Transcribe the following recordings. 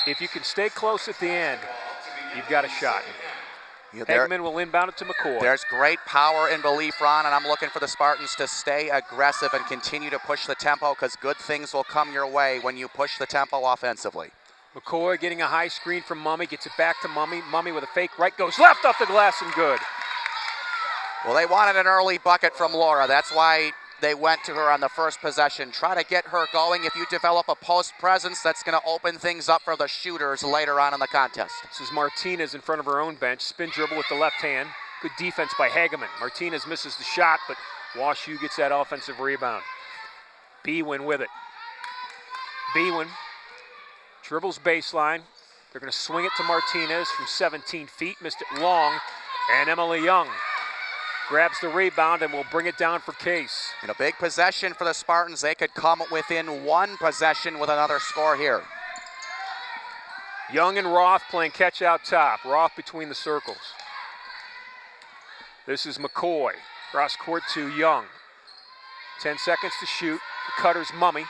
If you can stay close at the end, you've got a shot. There, Hageman will inbound it to McCoy. There's great power and belief, Ron, and I'm looking for the Spartans to stay aggressive and continue to push the tempo, because good things will come your way when you push the tempo offensively. McCoy getting a high screen from Mummy, gets it back to Mummy. Mummy with a fake right, goes left off the glass and good. Well, they wanted an early bucket from Laura. That's why they went to her on the first possession. Try to get her going. If you develop a post presence, that's going to open things up for the shooters later on in the contest. This is Martinez in front of her own bench. Spin dribble with the left hand. Good defense by Hageman. Martinez misses the shot, but WashU gets that offensive rebound. Bwin with it. Bwin dribbles baseline. They're going to swing it to Martinez from 17 feet. Missed it long. And Emily Young grabs the rebound and will bring it down for Case. In a big possession for the Spartans. They could come within one possession with another score here. Young and Roth playing catch out top. Roth between the circles. This is McCoy. Cross court to Young. 10 seconds to shoot. The cutter's Mummy.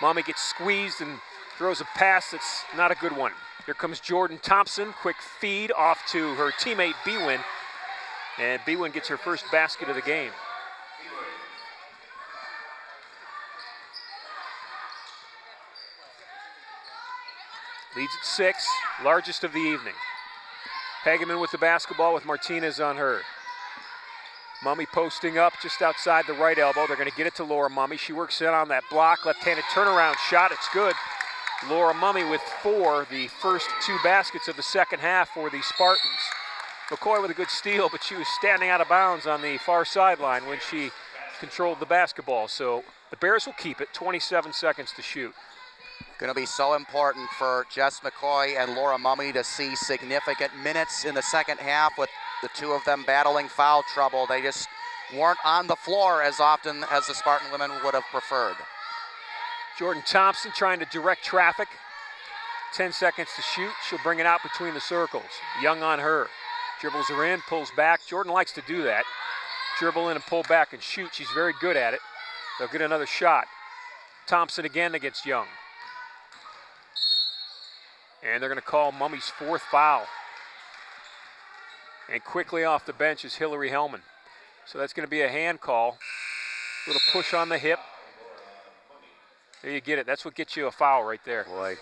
Mummy gets squeezed and throws a pass that's not a good one. Here comes Jordan Thompson. Quick feed off to her teammate Bwin. And Bwin gets her first basket of the game. Leads at 6, largest of the evening. Hageman with the basketball with Martinez on her. Mummy posting up just outside the right elbow. They're going to get it to Laura Mummy. She works in on that block. Left-handed turnaround shot. It's good. Laura Mummy with 4, the first 2 baskets of the second half for the Spartans. McCoy with a good steal, but she was standing out of bounds on the far sideline when she controlled the basketball. So the Bears will keep it, 27 seconds to shoot. Going to be so important for Jess McCoy and Laura Mummy to see significant minutes in the second half with the two of them battling foul trouble. They just weren't on the floor as often as the Spartan women would have preferred. Jordan Thompson trying to direct traffic. 10 seconds to shoot. She'll bring it out between the circles. Young on her. Dribbles her in, pulls back. Jordan likes to do that. Dribble in and pull back and shoot. She's very good at it. They'll get another shot. Thompson again against Young. And they're going to call Mummy's 4th foul. And quickly off the bench is Hillary Hellman. So that's going to be a hand call. Little push on the hip. There you get it. That's what gets you a foul right there. Boy.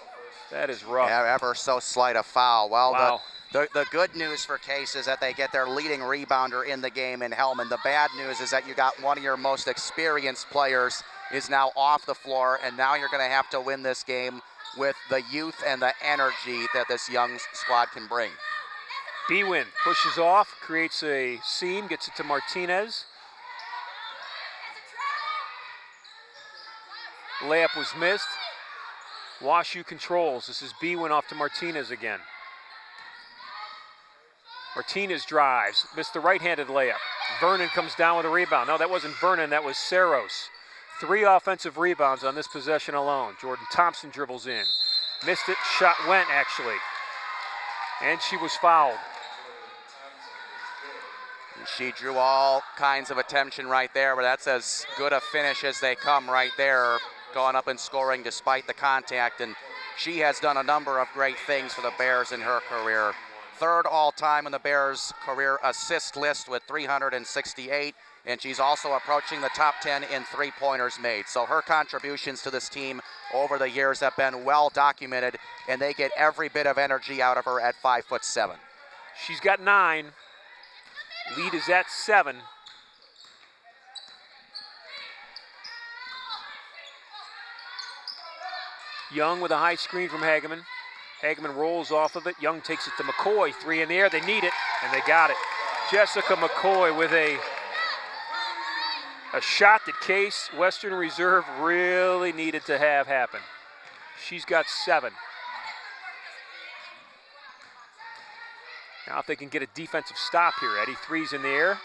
That is rough. Yeah, ever so slight a foul. Well, wow. The good news for Case is that they get their leading rebounder in the game in Hellman. The bad news is that you got one of your most experienced players is now off the floor, and now you're going to have to win this game with the youth and the energy that this young squad can bring. Bwin pushes off, creates a seam, gets it to Martinez. Layup was missed. WashU controls. This is Bwin off to Martinez again. Martinez drives, missed the right-handed layup. Vernon comes down with a rebound. No, that wasn't Vernon, that was Saros. 3 offensive rebounds on this possession alone. Jordan Thompson dribbles in. Missed it, shot went actually. And she was fouled. She drew all kinds of attention right there, but that's as good a finish as they come right there, going up and scoring despite the contact. And she has done a number of great things for the Bears in her career. 3rd all-time in the Bears' career assist list with 368, and she's also approaching the top 10 in 3-pointers made. So her contributions to this team over the years have been well documented, and they get every bit of energy out of her at 5'7". She's got 9. Lead is at 7. Young with a high screen from Hageman. Hageman rolls off of it. Young takes it to McCoy. 3 in the air. They need it, and they got it. Jessica McCoy with a shot that Case Western Reserve really needed to have happen. She's got 7. Now if they can get a defensive stop here, Eddy. 3's in the air.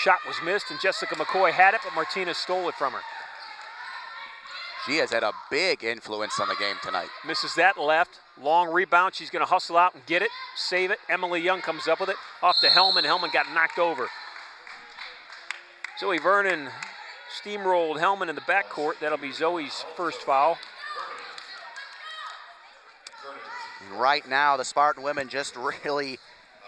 Shot was missed, and Jessica McCoy had it, but Martinez stole it from her. She has had a big influence on the game tonight. Misses that left. Long rebound. She's going to hustle out and get it, save it. Emily Young comes up with it. Off to Hellman. Hellman got knocked over. Zoe Vernon steamrolled Hellman in the backcourt. That'll be Zoe's first foul. Right now, the Spartan women just really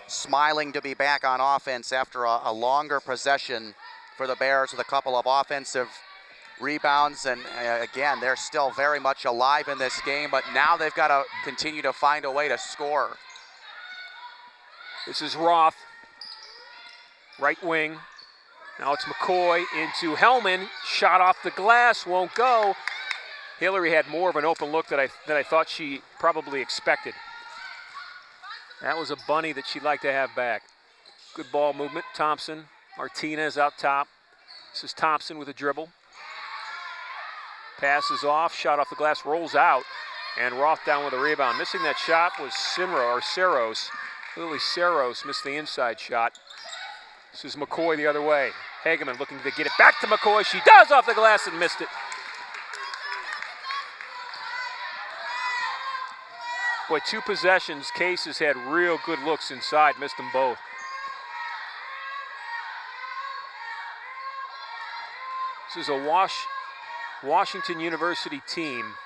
smiling to be back on offense after a longer possession for the Bears with a couple of offensive rebounds. And again, they're still very much alive in this game, but now they've got to continue to find a way to score. This is Roth, right wing. Now it's McCoy into Hellman. Shot off the glass, won't go. Hillary had more of an open look than I thought she probably expected. That was a bunny that she'd like to have back. Good ball movement. Thompson, Martinez out top. This is Thompson with a dribble. Passes off, shot off the glass, rolls out, and Roth down with a rebound. Missing that shot was Saros. Lily Saros missed the inside shot. This is McCoy the other way. Hageman looking to get it back to McCoy. She does off the glass and missed it. Boy, 2 possessions. Case has had real good looks inside, missed them both. This is a Washington University team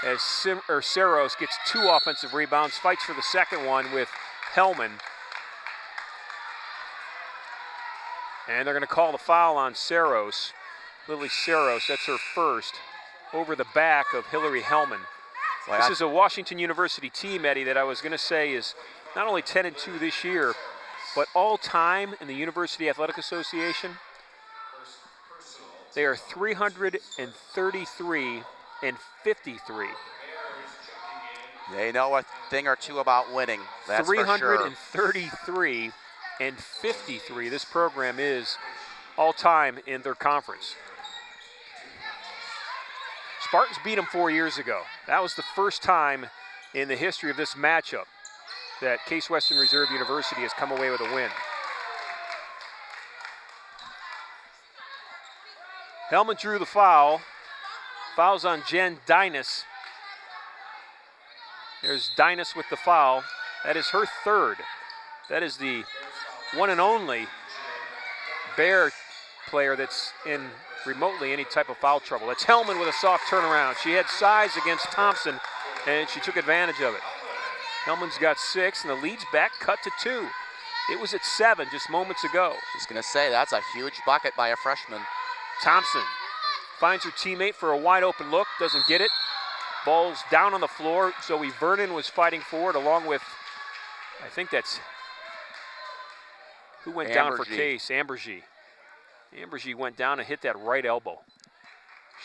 as Saros gets 2 offensive rebounds, fights for the second one with Hellman. And they're going to call the foul on Saros. Lily Saros, that's her first, over the back of Hillary Hellman. Well, this is a Washington University team, Eddie, that I was going to say is not only 10-2 this year, but all time in the University Athletic Association, they are 333-53. They know a thing or two about winning, that's for sure. 333-53, this program is all time in their conference. Spartans beat them 4 years ago. That was the first time in the history of this matchup that Case Western Reserve University has come away with a win. Hellman drew the foul. Foul's on Jen Dynas. There's Dynas with the foul. That is her third. That is the one and only Bear player that's in remotely any type of foul trouble. That's Hellman with a soft turnaround. She had size against Thompson, and she took advantage of it. Hellman's got 6, and the lead's back cut to 2. It was at 7 just moments ago. I was going to say, that's a huge bucket by a freshman. Thompson finds her teammate for a wide open look, doesn't get it. Ball's down on the floor. Zoe Vernon was fighting for it along with, I think that's, who went down for Case? Ambergy. Ambergy went down and hit that right elbow.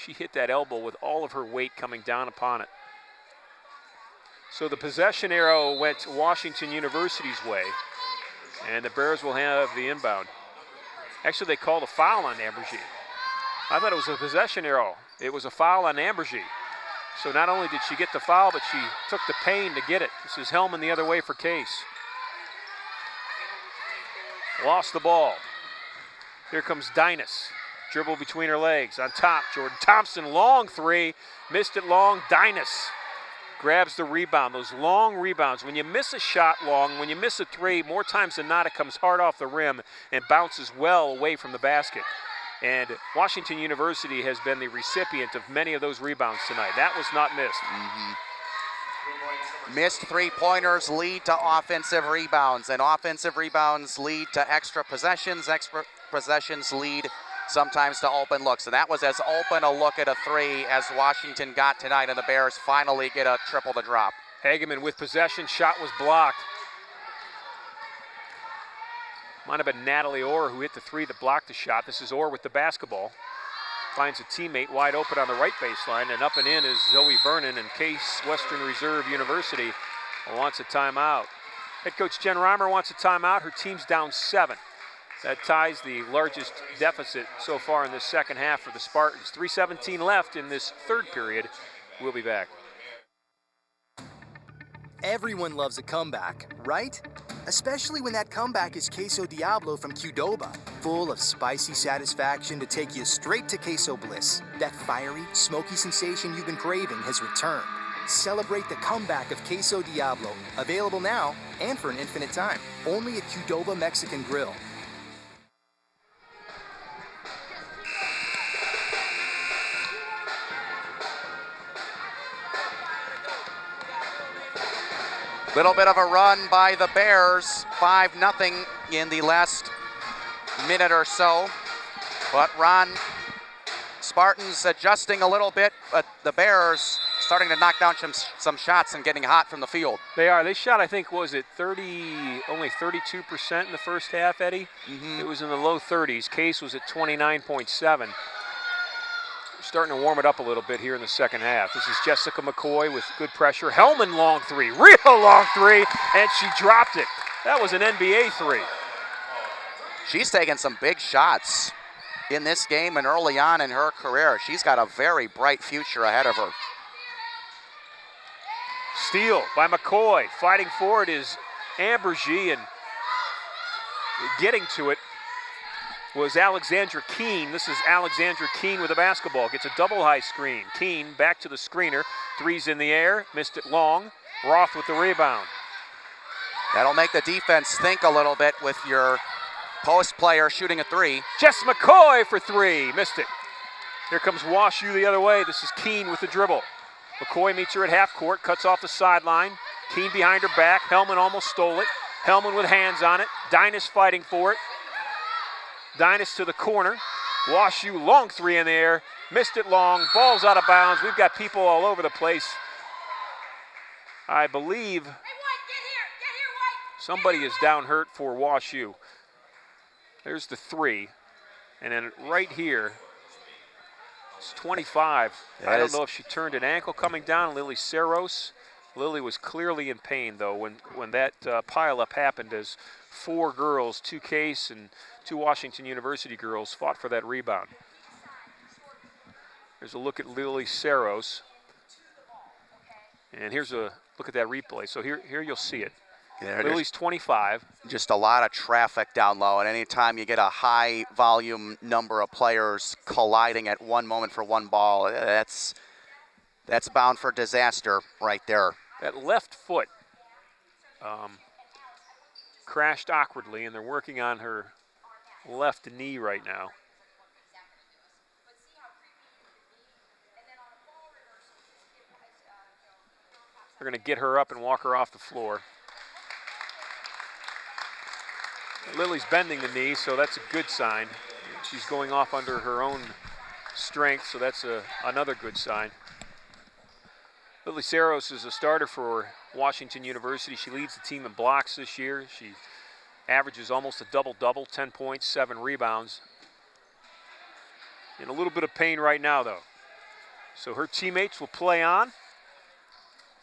She hit that elbow with all of her weight coming down upon it. So the possession arrow went Washington University's way, and the Bears will have the inbound. Actually, they called a foul on Ambergy. I thought it was a possession arrow. It was a foul on Ambergy. So not only did she get the foul, but she took the pain to get it. This is Hellman the other way for Case. Lost the ball. Here comes Dynas. Dribble between her legs. On top, Jordan Thompson, long 3. Missed it long. Dynas grabs the rebound. Those long rebounds. When you miss a shot long, when you miss a 3, more times than not, it comes hard off the rim and bounces well away from the basket. And Washington University has been the recipient of many of those rebounds tonight. That was not missed. Missed 3-pointers lead to offensive rebounds, and offensive rebounds lead to extra possessions. Extra possessions lead sometimes to open looks. And that was as open a look at a 3 as Washington got tonight, and the Bears finally get a triple to drop. Hageman with possession, shot was blocked. Might have been Natalie Orr who hit the 3 that blocked the shot. This is Orr with the basketball. Finds a teammate wide open on the right baseline, and up and in is Zoe Vernon, and Case Western Reserve University wants a timeout. Head coach Jen Reimer wants a timeout. Her team's down 7. That ties the largest deficit so far in this second half for the Spartans. 3:17 left in this third period. We'll be back. Everyone loves a comeback, right? Especially when that comeback is Queso Diablo from Qdoba, full of spicy satisfaction to take you straight to queso bliss. That fiery, smoky sensation you've been craving has returned. Celebrate the comeback of Queso Diablo, available now and for an infinite time, only at Qdoba Mexican Grill. Little bit of a run by the Bears, 5-0 in the last minute or so. But Ron, Spartans adjusting a little bit, but the Bears starting to knock down some shots and getting hot from the field. They are. They shot, I think, was it only 32% in the first half, Eddie? It was in the low 30s. Case was at 29.7. Starting to warm it up a little bit here in the second half. This is Jessica McCoy with good pressure. Hellman long three, real long three, and she dropped it. That was an NBA three. She's taken some big shots in this game and early on in her career. She's got a very bright future ahead of her. Steal by McCoy. Fighting for it is Ambergy, and getting to it was Alexandra Keene. This is Alexandra Keene with a basketball. Gets a double high screen. Keene back to the screener. Three's in the air. Missed it long. Roth with the rebound. That'll make the defense think a little bit with your post player shooting a three. Jess McCoy for three. Missed it. Here comes WashU the other way. This is Keene with the dribble. McCoy meets her at half court. Cuts off the sideline. Keene behind her back. Hellman almost stole it. Hellman with hands on it. Dynas fighting for it. Dynas to the corner. WashU long three in the air. Missed it long. Ball's out of bounds. We've got people all over the place. I believe somebody is down hurt for WashU. There's the three. And then right here, it's 25. I don't know if she turned an ankle coming down. Lily Saros. Lily was clearly in pain, though, when that pileup happened, as four girls, two Case and two Washington University girls, fought for that rebound. There's a look at Lily Saros. And here's a look at that replay. So here you'll see it. Yeah, Lily's 25. Just a lot of traffic down low, and anytime you get a high volume number of players colliding at one moment for one ball, that's bound for disaster right there. That left foot crashed awkwardly, and they're working on her left knee right now. They're going to get her up and walk her off the floor. Lily's bending the knee, so that's a good sign. She's going off under her own strength, so that's another good sign. Lily Saros is a starter for Washington University. She leads the team in blocks this year. She averages almost a double-double, 10 points, 7 rebounds. In a little bit of pain right now, though. So her teammates will play on.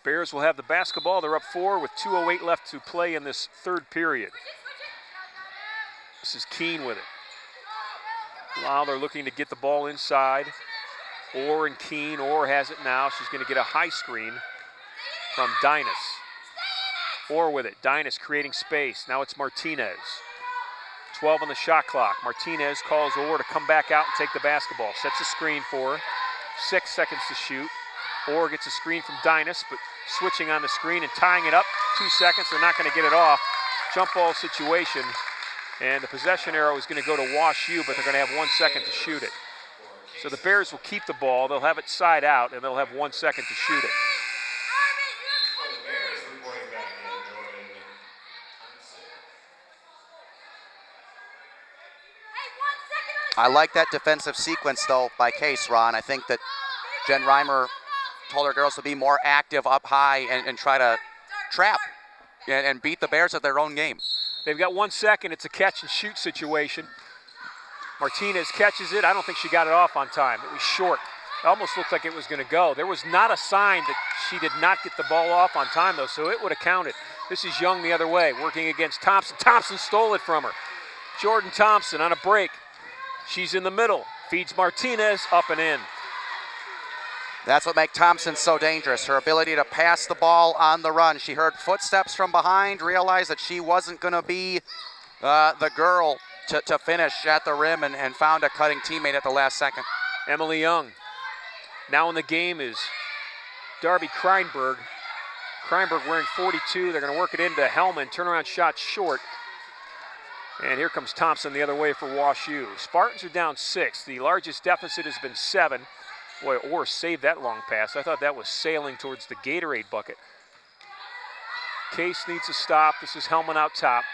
Bears will have the basketball. They're up 4 with 2:08 left to play in this third period. This is Keene with it. Now they're looking to get the ball inside. Orr and Keene. Orr has it now. She's going to get a high screen from Dynas. Orr with it. Dynas creating space. Now it's Martinez. 12 on the shot clock. Martinez calls Orr to come back out and take the basketball. Sets a screen for her. 6 seconds to shoot. Orr gets a screen from Dynas, but switching on the screen and tying it up. 2 seconds. They're not going to get it off. Jump ball situation. And the possession arrow is going to go to WashU, but they're going to have 1 second to shoot it. So the Bears will keep the ball. They'll have it side out, and they'll have 1 second to shoot it. I like that defensive sequence, though, by Case, Ron. I think that Jen Reimer told her girls to be more active up high and try to trap and beat the Bears at their own game. They've got 1 second. It's a catch and shoot situation. Martinez catches it. I don't think she got it off on time. It was short. It almost looked like it was going to go. There was not a sign that she did not get the ball off on time, though, so it would have counted. This is Young the other way, working against Thompson. Thompson stole it from her. Jordan Thompson on a break. She's in the middle. Feeds Martinez, up and in. That's what makes Thompson so dangerous, her ability to pass the ball on the run. She heard footsteps from behind, realized that she wasn't going to be the girl to finish at the rim, and found a cutting teammate at the last second. Emily Young. Now in the game is Darby Kreinberg. Kreinberg wearing 42. They're going to work it into Hellman. Turnaround shot short. And here comes Thompson the other way for WashU. Spartans are down 6. The largest deficit has been 7. Boy, Orr saved that long pass. I thought that was sailing towards the Gatorade bucket. Case needs a stop. This is Hellman out top.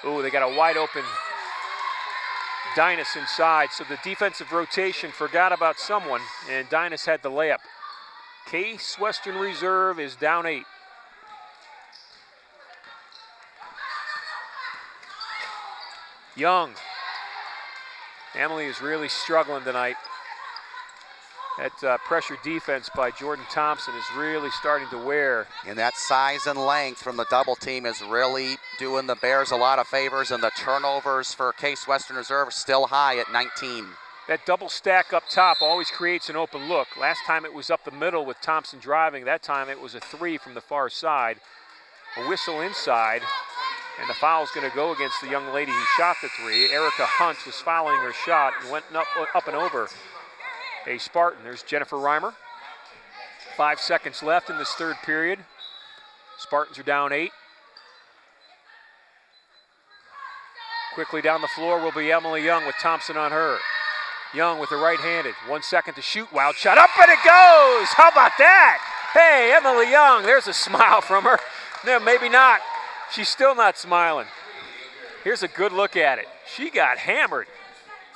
Ooh, they got a wide open Dynas inside, so the defensive rotation forgot about someone, and Dynas had the layup. Case Western Reserve is down 8. Young. Emily is really struggling tonight. That pressure defense by Jordan Thompson is really starting to wear. And that size and length from the double team is really doing the Bears a lot of favors, and the turnovers for Case Western Reserve still high at 19. That double stack up top always creates an open look. Last time it was up the middle with Thompson driving. That time it was a 3 from the far side. A whistle inside, and the foul's going to go against the young lady who shot the 3. Erica Hunt was fouling her shot and went up and over a Spartan. There's Jennifer Reimer. 5 seconds left in this third period. Spartans are down 8. Quickly down the floor will be Emily Young with Thompson on her. Young with the right-handed. 1 second to shoot. Wild shot. Up and it goes! How about that? Hey, Emily Young. There's a smile from her. No, maybe not. She's still not smiling. Here's a good look at it. She got hammered.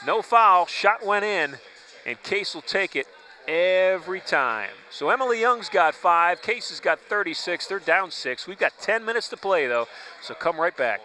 No foul. Shot went in. And Case will take it every time. So Emily Young's got 5. Case has got 36. They're down 6. We've got 10 minutes to play, though, so come right back.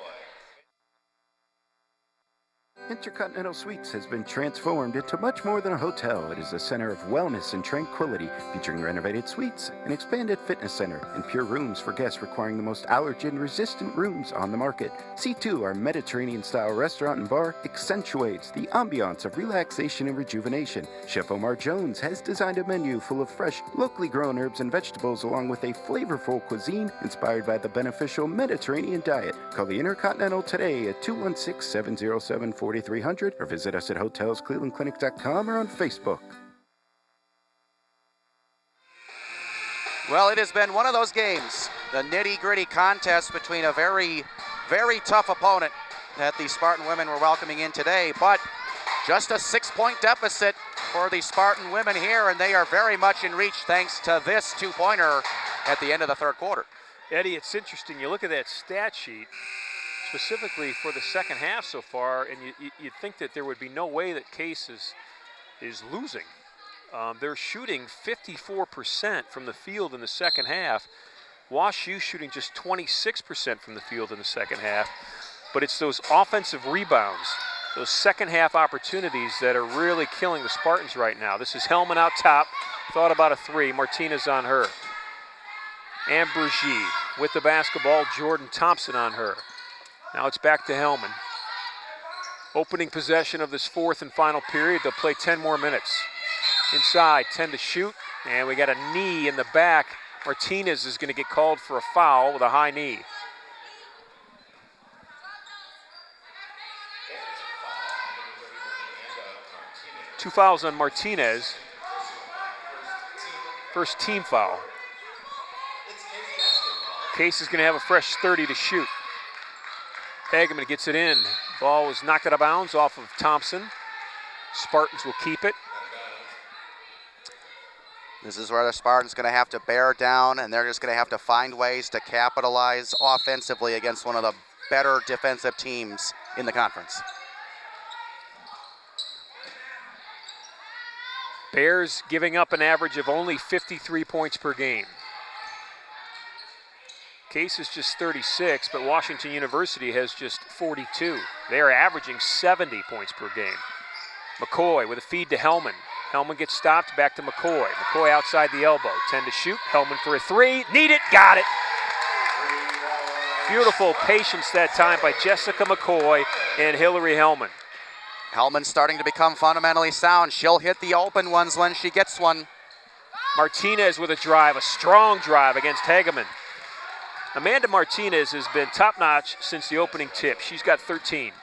Intercontinental Suites has been transformed into much more than a hotel. It is a center of wellness and tranquility, featuring renovated suites, an expanded fitness center, and pure rooms for guests requiring the most allergen-resistant rooms on the market. C2, our Mediterranean-style restaurant and bar, accentuates the ambiance of relaxation and rejuvenation. Chef Omar Jones has designed a menu full of fresh, locally grown herbs and vegetables, along with a flavorful cuisine inspired by the beneficial Mediterranean diet. Call the Intercontinental today at 216-707-4300 or visit us at hotelsclevelandclinic.com or on Facebook. Well, it has been one of those games, the nitty-gritty contest between a very, very tough opponent that the Spartan women were welcoming in today, but just a 6-point deficit for the Spartan women here, and they are very much in reach thanks to this 2-pointer at the end of the third quarter. Eddie, it's interesting. You look at that stat sheet, specifically for the second half so far, and you'd think that there would be no way that Case is losing. They're shooting 54% from the field in the second half. Wash U shooting just 26% from the field in the second half. But it's those offensive rebounds, those second half opportunities that are really killing the Spartans right now. This is Hellman out top, thought about a 3. Martinez on her. Ambergy with the basketball, Jordan Thompson on her. Now it's back to Hellman. Opening possession of this fourth and final period. They'll play 10 more minutes. Inside, 10 to shoot, and we got a knee in the back. Martinez is going to get called for a foul with a high knee. Two fouls on Martinez. First team foul. Case is going to have a fresh 30 to shoot. Hageman gets it in. Ball was knocked out of bounds off of Thompson. Spartans will keep it. This is where the Spartans going to have to bear down, and they're just going to have to find ways to capitalize offensively against one of the better defensive teams in the conference. Bears giving up an average of only 53 points per game. Case is just 36, but Washington University has just 42. They are averaging 70 points per game. McCoy with a feed to Hellman. Hellman gets stopped, back to McCoy. McCoy outside the elbow, 10 to shoot. Hellman for a 3, need it, got it. Beautiful patience that time by Jessica McCoy and Hillary Hellman. Hellman starting to become fundamentally sound. She'll hit the open ones when she gets one. Martinez with a drive, a strong drive against Hageman. Amanda Martinez has been top-notch since the opening tip. She's got 13.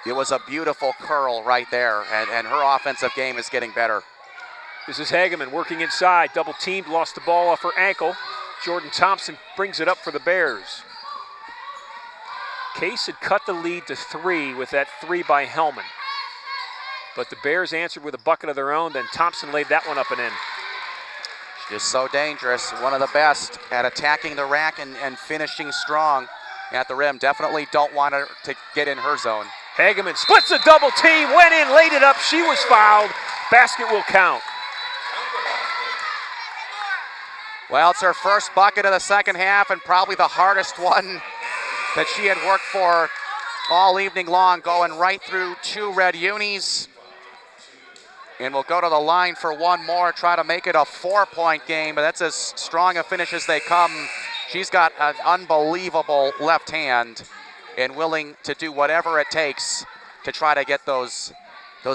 It was a beautiful curl right there, and her offensive game is getting better. This is Hageman working inside, double-teamed, lost the ball off her ankle. Jordan Thompson brings it up for the Bears. Case had cut the lead to 3 with that 3 by Hellman. But the Bears answered with a bucket of their own, then Thompson laid that one up and in. Just so dangerous. One of the best at attacking the rack and finishing strong at the rim. Definitely don't want her to get in her zone. Hageman splits a double team, went in, laid it up. She was fouled. Basket will count. Well, it's her first bucket of the second half and probably the hardest one that she had worked for all evening long, going right through 2 red unis. And we'll go to the line for one more, try to make it a 4-point game, but that's as strong a finish as they come. She's got an unbelievable left hand and willing to do whatever it takes to try to get those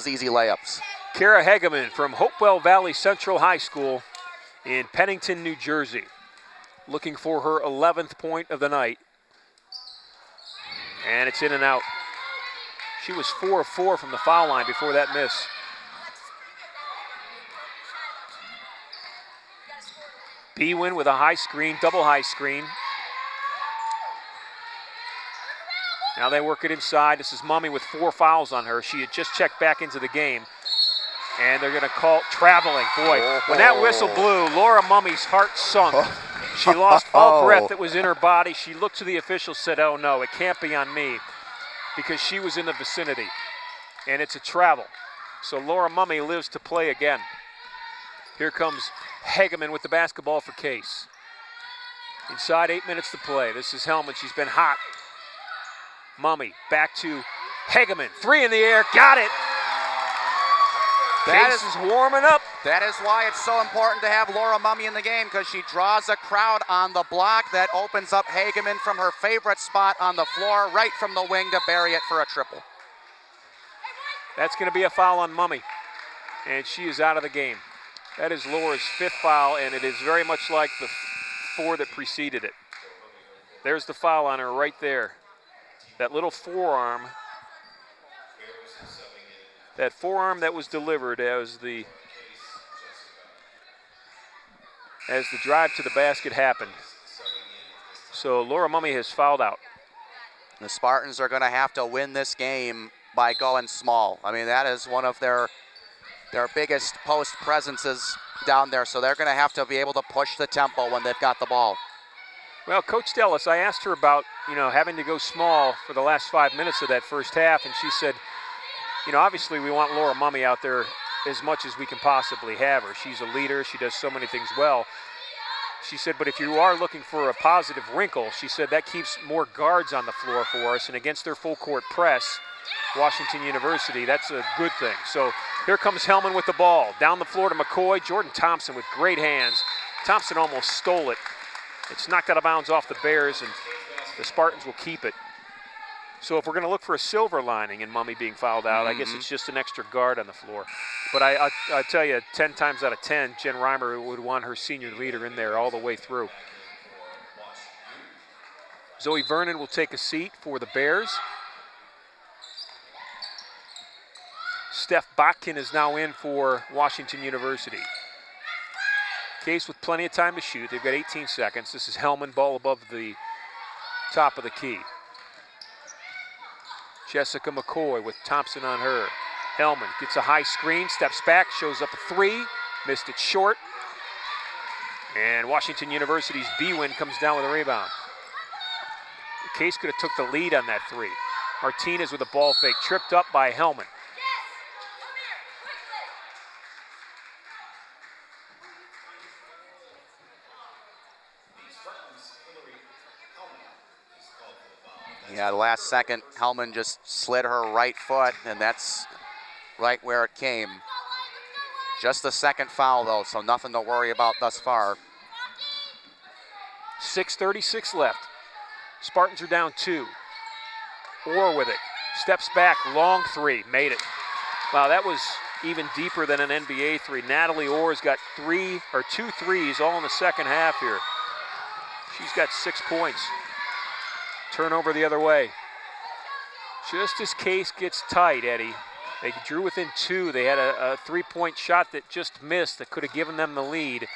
easy layups. Kara Hageman from Hopewell Valley Central High School in Pennington, New Jersey, looking for her 11th point of the night. And it's in and out. She was 4 of 4 from the foul line before that miss. Bwin with a high screen, double high screen. Now they work it inside. This is Mummy with 4 fouls on her. She had just checked back into the game. And they're going to call traveling. Boy, when that whistle blew, Laura Mummy's heart sunk. She lost all breath that was in her body. She looked to the officials, said, oh no, it can't be on me, because she was in the vicinity. And it's a travel. So Laura Mummy lives to play again. Here comes Hageman with the basketball for Case. Inside 8 minutes to play. This is Hellman. She's been hot. Mummy back to Hageman. 3 in the air. Got it. Case is warming up. That is why it's so important to have Laura Mummy in the game, because she draws a crowd on the block that opens up Hageman from her favorite spot on the floor, right from the wing, to bury it for a triple. That's going to be a foul on Mummy, and she is out of the game. That is Laura's 5th foul, and it is very much like the 4 that preceded it. There's the foul on her right there. That little forearm. That forearm that was delivered as the drive to the basket happened. So Laura Mummy has fouled out. The Spartans are going to have to win this game by going small. I mean, that is one of their biggest post presences down there, so they're going to have to be able to push the tempo when they've got the ball. Well, Coach Dellis, I asked her about, having to go small for the last 5 minutes of that first half, and she said, obviously we want Laura Mummy out there as much as we can possibly have her. She's a leader. She does so many things well. She said, but if you are looking for a positive wrinkle, she said that keeps more guards on the floor for us, and against their full court press, Washington University, that's a good thing. So here comes Hellman with the ball. Down the floor to McCoy. Jordan Thompson with great hands. Thompson almost stole it. It's knocked out of bounds off the Bears, and the Spartans will keep it. So if we're going to look for a silver lining in Mummy being fouled out, I guess it's just an extra guard on the floor. But I tell you, 10 times out of 10, Jen Reimer would want her senior leader in there all the way through. Zoe Vernon will take a seat for the Bears. Steph Botkin is now in for Washington University. Case with plenty of time to shoot. They've got 18 seconds. This is Hellman, ball above the top of the key. Jessica McCoy with Thompson on her. Hellman gets a high screen, steps back, shows up a 3, missed it short. And Washington University's Bwin comes down with a rebound. Case could have took the lead on that 3. Martinez with a ball fake, tripped up by Hellman. Yeah, the last second, Hellman just slid her right foot, and that's right where it came. Just the second foul, though, so nothing to worry about thus far. 6:36 left. Spartans are down 2. Orr with it. Steps back, long 3, made it. Wow, that was even deeper than an NBA 3. Natalie Orr's got 2 threes all in the second half here. She's got 6 points. Turnover the other way. Just as Case gets tight, Eddie, they drew within 2. They had a 3-point shot that just missed that could have given them the lead.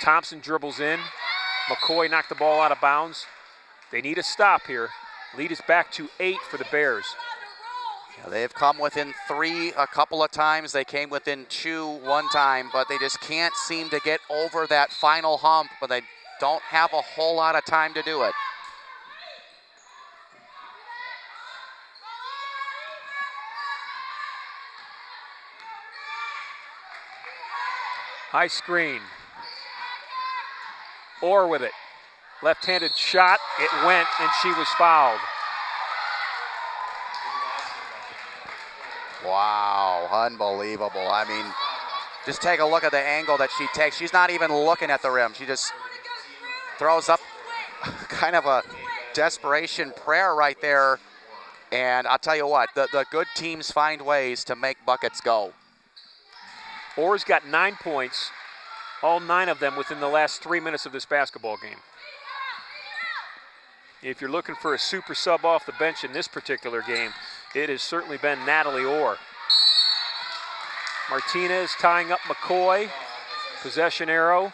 Thompson dribbles in. McCoy knocked the ball out of bounds. They need a stop here. Lead is back to 8 for the Bears. They've come within 3 a couple of times. They came within 2 one time, but they just can't seem to get over that final hump, but they don't have a whole lot of time to do it. High screen. Orr with it. Left-handed shot. It went, and she was fouled. Wow, unbelievable. I mean, just take a look at the angle that she takes. She's not even looking at the rim. She just throws up kind of a desperation prayer right there. And I'll tell you what, the good teams find ways to make buckets go. Orr's got 9 points, all 9 of them within the last 3 minutes of this basketball game. If you're looking for a super sub off the bench in this particular game, it has certainly been Natalie Orr. Martinez tying up McCoy. Possession arrow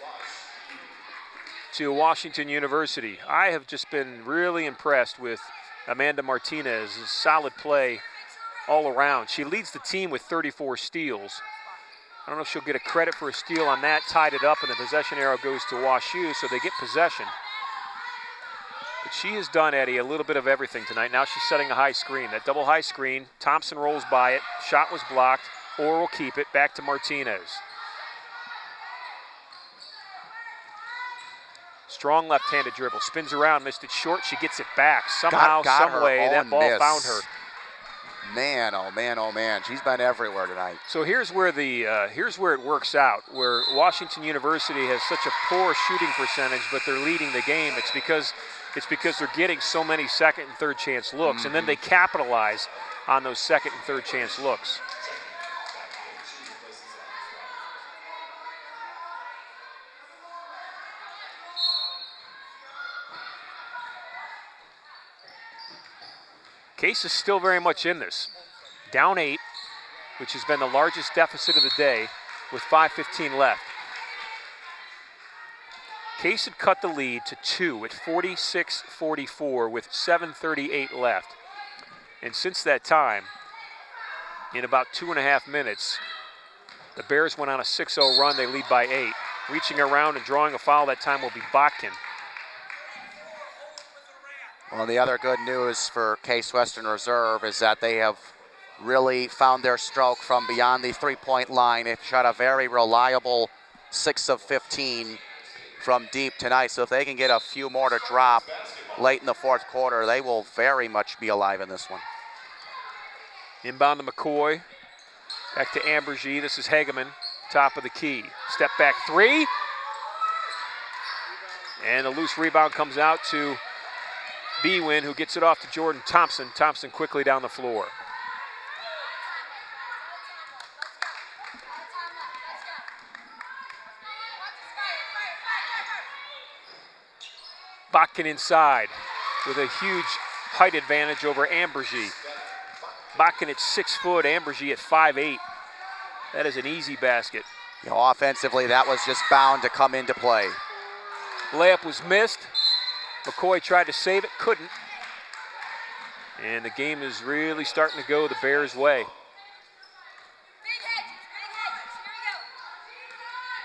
to Washington University. I have just been really impressed with Amanda Martinez's solid play all around. She leads the team with 34 steals. I don't know if she'll get a credit for a steal on that. Tied it up, and the possession arrow goes to WashU, so they get possession. But she has done, Eddie, a little bit of everything tonight. Now she's setting a high screen. That double high screen, Thompson rolls by it. Shot was blocked. Orr will keep it. Back to Martinez. Strong left-handed dribble. Spins around, missed it short. She gets it back. Somehow, some way, that ball found her. Man, oh man, oh man. She's been everywhere tonight. So here's where it works out, where Washington University has such a poor shooting percentage, but they're leading the game. It's because they're getting so many second and third chance looks, and then they capitalize on those second and third chance looks. Case is still very much in this. Down 8, which has been the largest deficit of the day with 5:15 left. Case had cut the lead to 2 at 46-44 with 7:38 left. And since that time, in about 2.5 minutes, the Bears went on a 6-0 run. They lead by 8. Reaching around and drawing a foul that time will be Botkin. Well, the other good news for Case Western Reserve is that they have really found their stroke from beyond the three-point line. They've shot a very reliable 6 of 15 from deep tonight. So if they can get a few more to drop late in the fourth quarter, they will very much be alive in this one. Inbound to McCoy. Back to Ambergy. This is Hageman, top of the key. Step back 3. And a loose rebound comes out to Bwin, who gets it off to Jordan Thompson. Thompson quickly down the floor. Botkin inside with a huge height advantage over Ambergy. Botkin at 6 foot, Ambergy at 5'8". That is an easy basket. You know, offensively, that was just bound to come into play. Layup was missed. McCoy tried to save it, couldn't. And the game is really starting to go the Bears' way.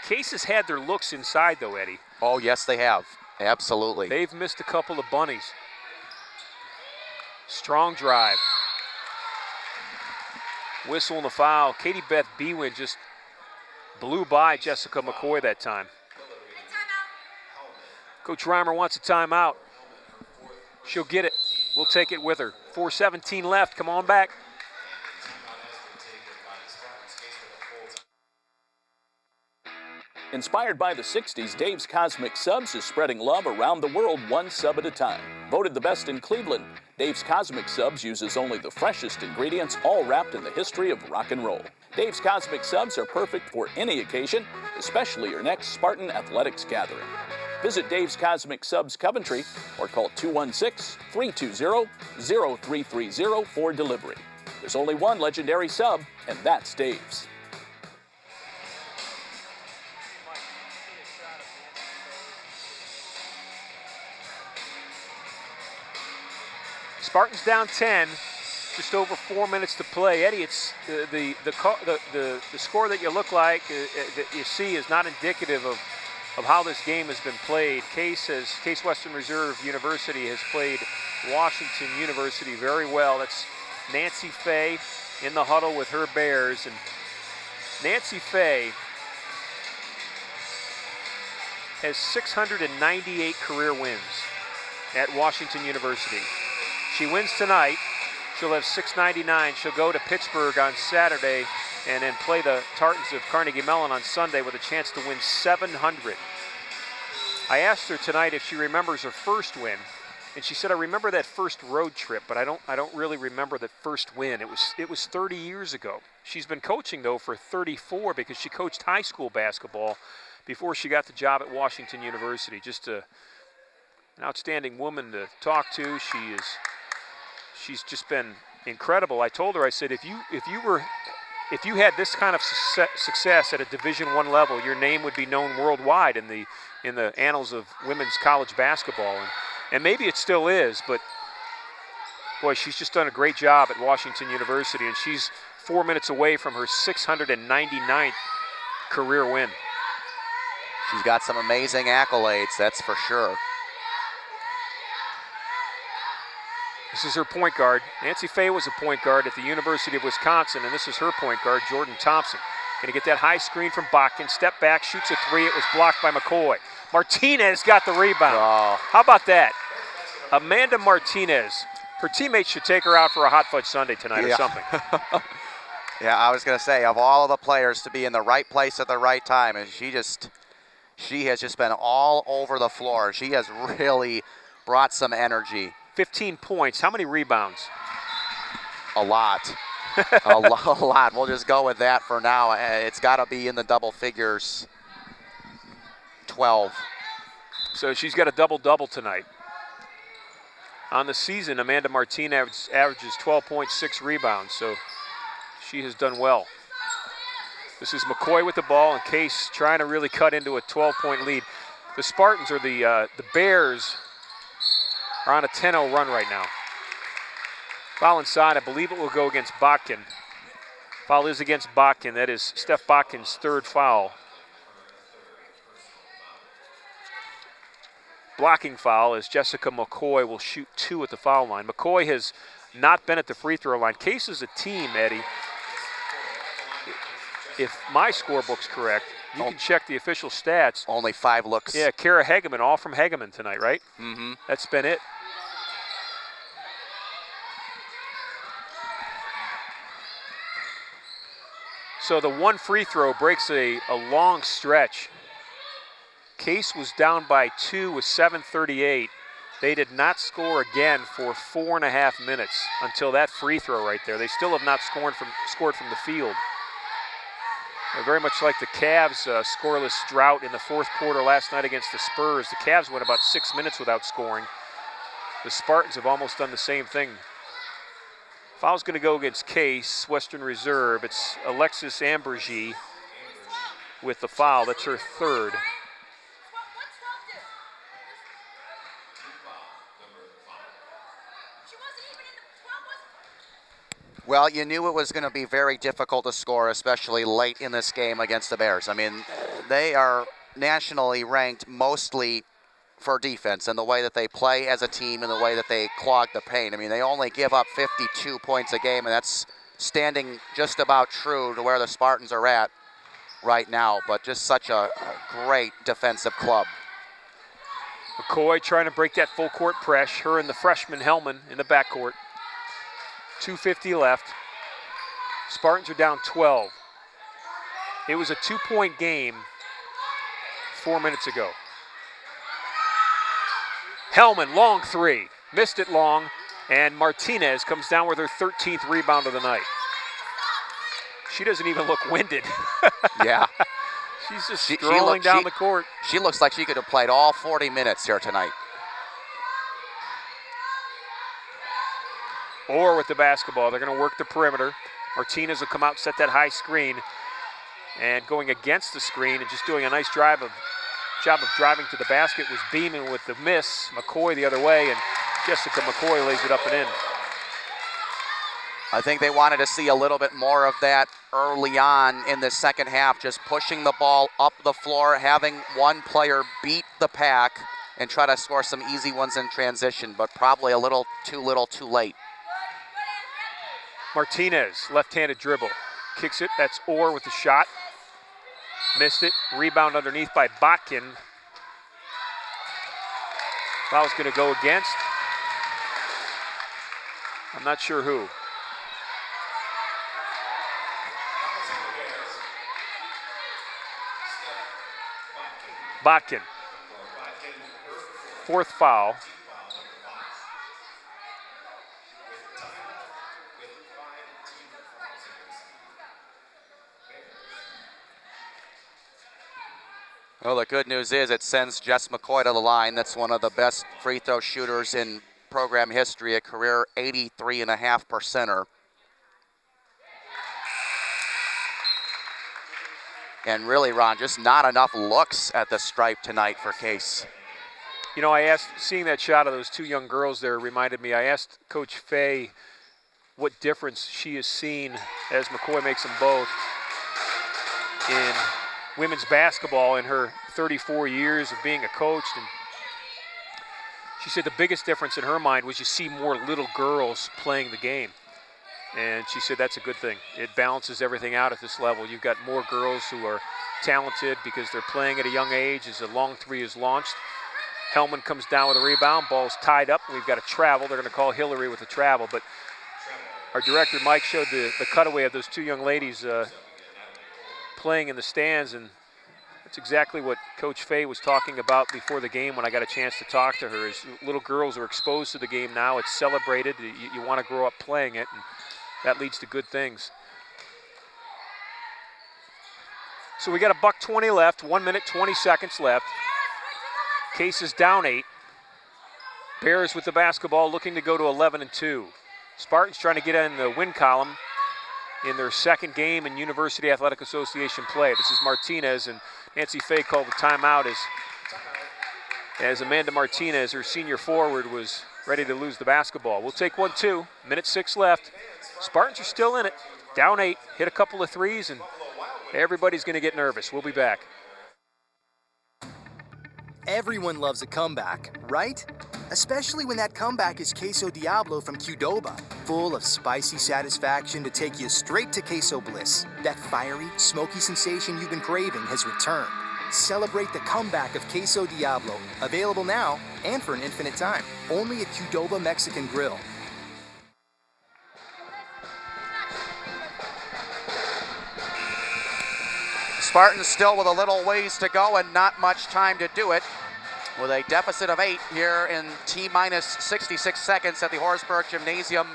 Case has had their looks inside though, Eddie. Oh, yes, they have. Absolutely. They've missed a couple of bunnies. Strong drive. Whistle and the foul. Katie Beth Bwin just blew by Jessica McCoy that time. Coach Reimer wants a timeout. She'll get it. We'll take it with her. 4:17 left. Come on back. Inspired by the 60s, Dave's Cosmic Subs is spreading love around the world one sub at a time. Voted the best in Cleveland, Dave's Cosmic Subs uses only the freshest ingredients, all wrapped in the history of rock and roll. Dave's Cosmic Subs are perfect for any occasion, especially your next Spartan Athletics gathering. Visit Dave's Cosmic Subs Coventry or call 216-320-0330 for delivery. There's only one legendary sub, and that's Dave's. Spartans down 10, Just over 4 minutes to play. Eddie, it's the score that you look like, that you see, is not indicative of how this game has been played. Case Western Reserve University has played Washington University very well. That's Nancy Fay in the huddle with her Bears. And Nancy Fay has 698 career wins at Washington University. She wins tonight, she'll have 699. She'll go to Pittsburgh on Saturday and then play the Tartans of Carnegie Mellon on Sunday with a chance to win 700. I asked her tonight if she remembers her first win, and she said, I remember that first road trip, but I don't really remember that first win. It was 30 years ago. She's been coaching, though, for 34 because she coached high school basketball before she got the job at Washington University. Just an outstanding woman to talk to. She's just been incredible. I told her, I said, if you had this kind of success at a Division I level, your name would be known worldwide in the annals of women's college basketball. And maybe it still is, but boy, she's just done a great job at Washington University, and she's 4 minutes away from her 699th career win. She's got some amazing accolades, that's for sure. This is her point guard. Nancy Fay was a point guard at the University of Wisconsin, and this is her point guard, Jordan Thompson. Gonna get that high screen from Botkin, step back, shoots a three. It was blocked by McCoy. Martinez got the rebound. Oh. How about that? Amanda Martinez. Her teammates should take her out for a hot fudge sundae tonight or something. Yeah, I was gonna say, of all of the players to be in the right place at the right time, and she has just been all over the floor. She has really brought some energy. 15 points. How many rebounds? A lot. a lot. We'll just go with that for now. It's got to be in the double figures. 12. So she's got a double-double tonight. On the season, Amanda Martinez averages 12.6 rebounds, so she has done well. This is McCoy with the ball, and Case trying to really cut into a 12-point lead. The Spartans, or the Bears, are on a 10-0 run right now. Foul inside, I believe it will go against Botkin. Foul is against Botkin. That is Steph Botkin's third foul. Blocking foul as Jessica McCoy will shoot 2 at the foul line. McCoy has not been at the free throw line. Case is a team, Eddie. If my scorebook's correct, you can check the official stats. Only 5 looks. Yeah, Kara Hegeman, all from Hegeman tonight, right? Mm-hmm. That's been it. So the one free throw breaks a long stretch. Case was down by 2 with 7:38. They did not score again for 4.5 minutes until that free throw right there. They still have not scored from the field. They're very much like the Cavs' scoreless drought in the fourth quarter last night against the Spurs. The Cavs went about 6 minutes without scoring. The Spartans have almost done the same thing. Foul's going to go against Case, Western Reserve. It's Alexis Ambergy with the foul. That's her third. Well, you knew it was going to be very difficult to score, especially late in this game against the Bears. I mean, they are nationally ranked mostly for defense and the way that they play as a team and the way that they clog the paint. I mean, they only give up 52 points a game, and that's standing just about true to where the Spartans are at right now, but just such a great defensive club. McCoy trying to break that full court press. Her and the freshman Hellman in the backcourt. 2:50 left. Spartans are down 12. It was a 2-point game 4 minutes ago. Hellman, long three. Missed it long, and Martinez comes down with her 13th rebound of the night. She doesn't even look winded. Yeah. She's just strolling down the court. She looks like she could have played all 40 minutes here tonight. Or with the basketball, they're going to work the perimeter. Martinez will come out, set that high screen, and going against the screen and just doing a nice job of driving to the basket was Beeman with the miss. McCoy the other way, and Jessica McCoy lays it up and in. I think they wanted to see a little bit more of that early on in the second half, just pushing the ball up the floor, having one player beat the pack and try to score some easy ones in transition, but probably a little too late. Martinez, left-handed dribble. Kicks it, that's Orr with the shot. Missed it, rebound underneath by Botkin. Foul's gonna go against. I'm not sure who. Botkin. Fourth foul. Well, the good news is it sends Jess McCoy to the line. That's one of the best free throw shooters in program history, a career 83.5%er. And really, Ron, just not enough looks at the stripe tonight for Case. You know, I asked, seeing that shot of those two young girls there reminded me, I asked Coach Fay what difference she has seen as McCoy makes them both in women's basketball in her 34 years of being a coach. And she said the biggest difference in her mind was you see more little girls playing the game. And she said that's a good thing. It balances everything out at this level. You've got more girls who are talented because they're playing at a young age as a long three is launched. Hellman comes down with a rebound, ball's tied up. We've got a travel. They're going to call Hillary with a travel. But our director, Mike, showed the cutaway of those two young ladies playing in the stands, and that's exactly what Coach Fay was talking about before the game when I got a chance to talk to her. Is little girls are exposed to the game now. It's celebrated. You want to grow up playing it, and that leads to good things. So we got $1:20 left, 1 minute, 20 seconds left. Case is down 8. Bears with the basketball looking to go to 11-2. Spartans trying to get in the win column in their second game in University Athletic Association play. This is Martinez, and Nancy Fay called the timeout as Amanda Martinez, her senior forward, was ready to lose the basketball. We'll take 1-2, minute 6 left. Spartans are still in it, down 8, hit a couple of threes, and everybody's gonna get nervous. We'll be back. Everyone loves a comeback, right? Especially when that comeback is Queso Diablo from Qdoba, full of spicy satisfaction to take you straight to queso bliss. That fiery, smoky sensation you've been craving has returned. Celebrate the comeback of Queso Diablo, available now and for an infinite time, only at Qdoba Mexican Grill. Spartans still with a little ways to go and not much time to do it, with a deficit of 8 here in T-minus 66 seconds at the Horsburgh Gymnasium.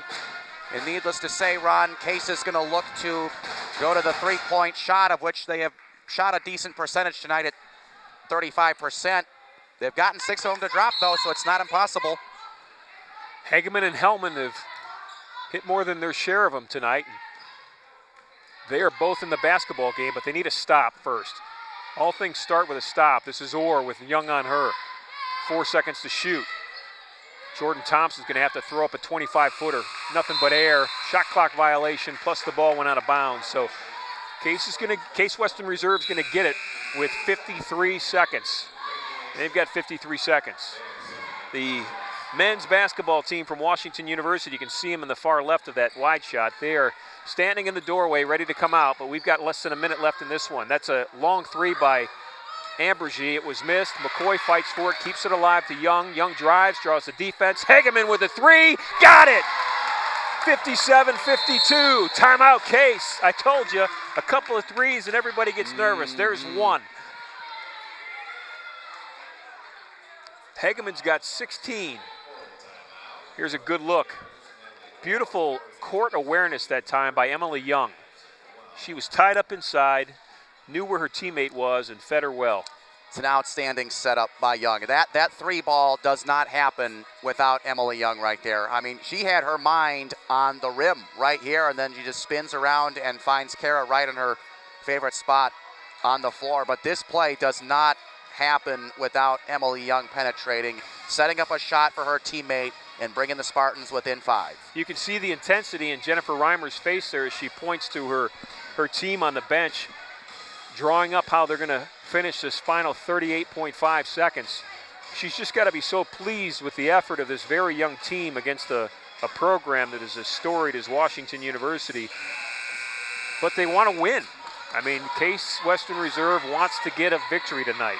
And needless to say, Ron, Case is going to look to go to the three-point shot, of which they have shot a decent percentage tonight at 35%. They've gotten 6 of them to drop, though, so it's not impossible. Hageman and Hellman have hit more than their share of them tonight. They are both in the basketball game, but they need a stop first. All things start with a stop. This is Orr with Young on her. 4 seconds to shoot. Jordan Thompson's gonna have to throw up a 25-footer. Nothing but air, shot clock violation, plus the ball went out of bounds. So Case Western Reserve's gonna get it with 53 seconds. They've got 53 seconds. The men's basketball team from Washington University, you can see them in the far left of that wide shot. They are standing in the doorway ready to come out, but we've got less than a minute left in this one. That's a long three by Ambergy. It was missed. McCoy fights for it, keeps it alive to Young. Young drives, draws the defense. Hageman with a three, got it! 57-52, timeout Case. I told you, a couple of threes and everybody gets nervous. There's one. Hageman's got 16. Here's a good look. Beautiful court awareness that time by Emily Young. She was tied up inside, knew where her teammate was, and fed her well. It's an outstanding setup by Young. That three ball does not happen without Emily Young right there. I mean, she had her mind on the rim right here, and then she just spins around and finds Kara right in her favorite spot on the floor. But this play does not happen without Emily Young penetrating. setting up a shot for her teammate and bringing the Spartans within 5. You can see the intensity in Jennifer Reimer's face there as she points to her team on the bench, drawing up how they're going to finish this final 38.5 seconds. She's just got to be so pleased with the effort of this very young team against a program that is as storied as Washington University. But they want to win. I mean, Case Western Reserve wants to get a victory tonight.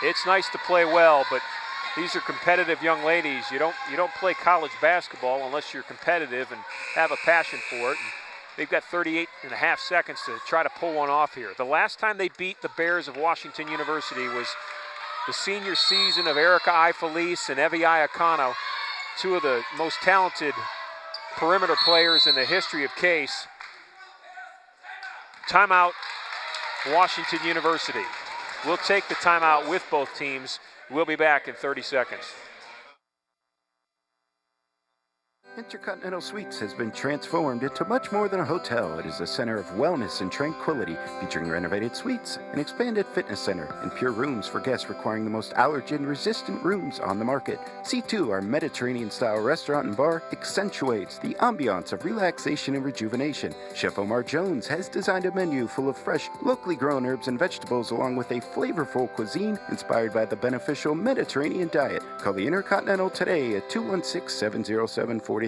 It's nice to play well, but these are competitive young ladies. You don't play college basketball unless you're competitive and have a passion for it. And they've got 38.5 seconds to try to pull one off here. The last time they beat the Bears of Washington University was the senior season of Erica Ifelice and Evie Iacano, two of the most talented perimeter players in the history of Case. Timeout, Washington University. We'll take the timeout with both teams. We'll be back in 30 seconds. Intercontinental Suites has been transformed into much more than a hotel. It is a center of wellness and tranquility, featuring renovated suites, an expanded fitness center, and pure rooms for guests requiring the most allergen-resistant rooms on the market. C2, our Mediterranean-style restaurant and bar, accentuates the ambiance of relaxation and rejuvenation. Chef Omar Jones has designed a menu full of fresh, locally grown herbs and vegetables, along with a flavorful cuisine inspired by the beneficial Mediterranean diet. Call the Intercontinental today at 216-707-4300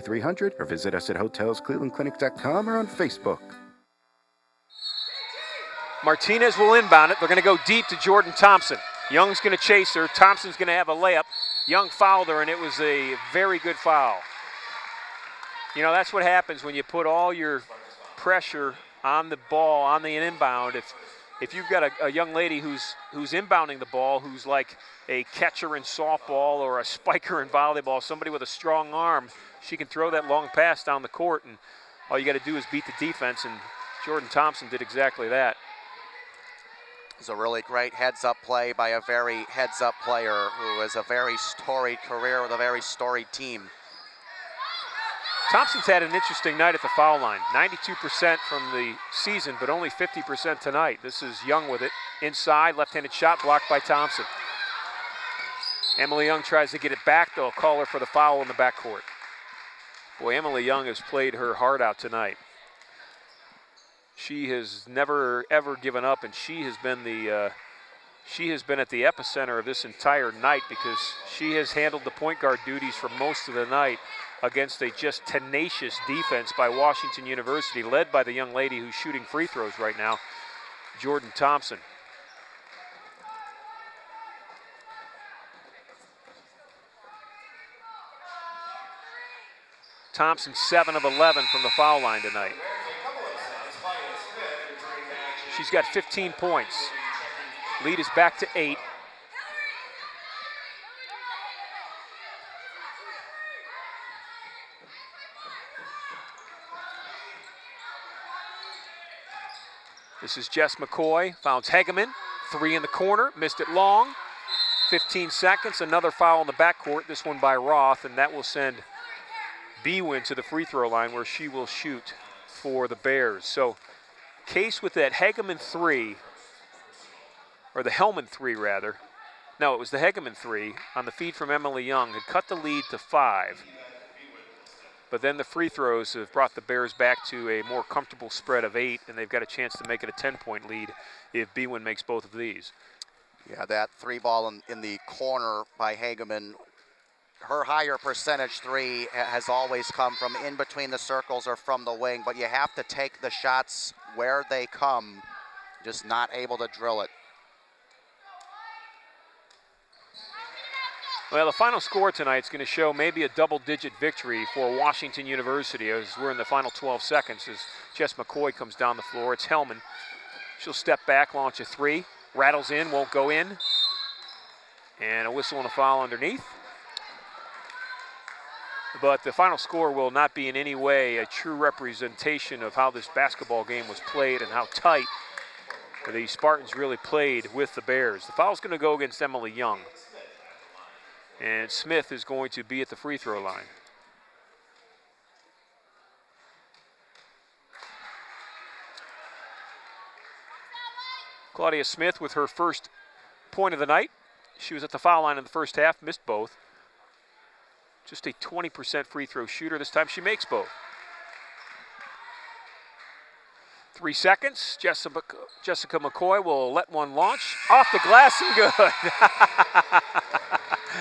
or visit us at hotelsclevelandclinic.com or on Facebook. Martinez will inbound it. They're going to go deep to Jordan Thompson. Young's going to chase her. Thompson's going to have a layup. Young fouled her, and it was a very good foul. You know, that's what happens when you put all your pressure on the ball, on the inbound. If you've got a young lady who's inbounding the ball, who's like a catcher in softball or a spiker in volleyball, somebody with a strong arm, she can throw that long pass down the court, and all you got to do is beat the defense, and Jordan Thompson did exactly that. It's a really great heads-up play by a very heads-up player who has a very storied career with a very storied team. Thompson's had an interesting night at the foul line. 92% from the season, but only 50% tonight. This is Young with it. Inside, left-handed shot blocked by Thompson. Emily Young tries to get it back. They'll call her for the foul in the backcourt. Boy, Emily Young has played her heart out tonight. She has never, ever given up, and she has been at the epicenter of this entire night because she has handled the point guard duties for most of the night against a just tenacious defense by Washington University, led by the young lady who's shooting free throws right now, Jordan Thompson. Thompson 7 of 11 from the foul line tonight. She's got 15 points. Lead is back to 8. This is Jess McCoy, founds Hegeman. 3 in the corner, missed it long. 15 seconds, another foul in the backcourt, this one by Roth, and that will send Bwin to the free throw line where she will shoot for the Bears. So Case with that Hegeman 3, or the Hellman 3 rather. No, it was the Hegeman 3 on the feed from Emily Young, had cut the lead to 5. But then the free throws have brought the Bears back to a more comfortable spread of 8, and they've got a chance to make it a 10-point lead if Bwin makes both of these. Yeah, that 3 ball in the corner by Hegeman, her higher percentage 3 has always come from in between the circles or from the wing, but you have to take the shots where they come, just not able to drill it. Well, the final score tonight is going to show maybe a double-digit victory for Washington University as we're in the final 12 seconds as Jess McCoy comes down the floor. It's Hellman. She'll step back, launch a 3, rattles in, won't go in, and a whistle and a foul underneath. But the final score will not be in any way a true representation of how this basketball game was played and how tight the Spartans really played with the Bears. The foul's going to go against Emily Young. And Smith is going to be at the free throw line. Claudia Smith with her first point of the night. She was at the foul line in the first half, missed both. Just a 20% free throw shooter. This time she makes both. 3 seconds. Jessica McCoy will let one launch. Off the glass and good.